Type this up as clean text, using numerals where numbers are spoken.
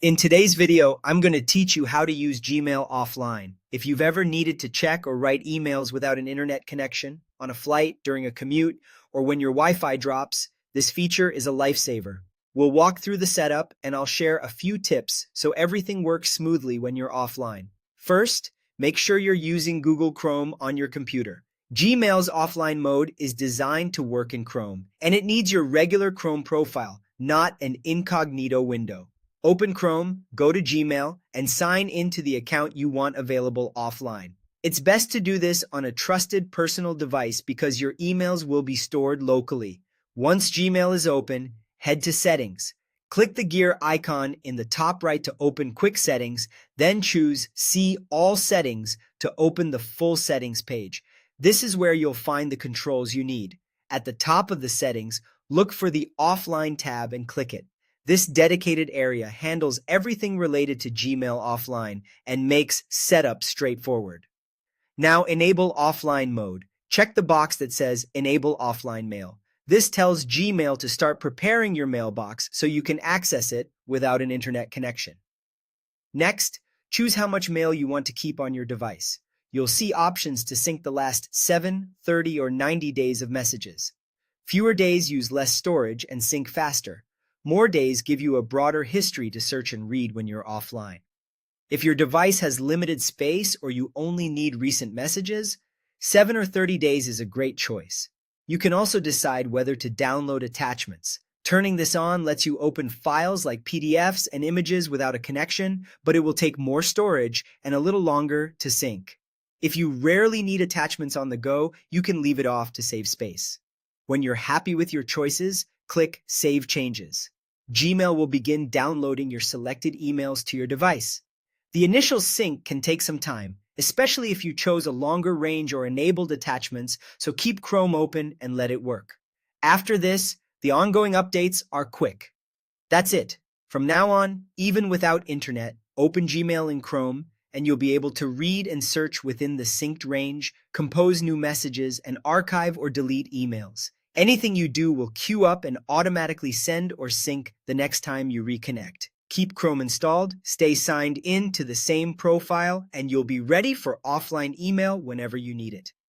In today's video, I'm going to teach you how to use Gmail offline. If you've ever needed to check or write emails without an internet connection, on a flight, during a commute, or when your Wi-Fi drops, this feature is a lifesaver. We'll walk through the setup and I'll share a few tips so everything works smoothly when you're offline. First, make sure you're using Google Chrome on your computer. Gmail's offline mode is designed to work in Chrome, and it needs your regular Chrome profile, not an incognito window. Open Chrome, go to Gmail, and sign into the account you want available offline. It's best to do this on a trusted personal device because your emails will be stored locally. Once Gmail is open, head to Settings. Click the gear icon in the top right to open Quick Settings, then choose See All Settings to open the full settings page. This is where you'll find the controls you need. At the top of the settings, look for the Offline tab and click it. This dedicated area handles everything related to Gmail offline and makes setup straightforward. Now enable offline mode. Check the box that says Enable Offline Mail. This tells Gmail to start preparing your mailbox so you can access it without an internet connection. Next, choose how much mail you want to keep on your device. You'll see options to sync the last 7, 30, or 90 days of messages. Fewer days use less storage and sync faster. More days give you a broader history to search and read when you're offline. If your device has limited space or you only need recent messages, 7 or 30 days is a great choice. You can also decide whether to download attachments. Turning this on lets you open files like PDFs and images without a connection, but it will take more storage and a little longer to sync. If you rarely need attachments on the go, you can leave it off to save space. When you're happy with your choices, click Save Changes. Gmail will begin downloading your selected emails to your device. The initial sync can take some time, especially if you chose a longer range or enabled attachments, so keep Chrome open and let it work. After this, the ongoing updates are quick. That's it. From now on, even without internet, open Gmail in Chrome, and you'll be able to read and search within the synced range, compose new messages, and archive or delete emails. Anything you do will queue up and automatically send or sync the next time you reconnect. Keep Chrome installed, stay signed in to the same profile, and you'll be ready for offline email whenever you need it.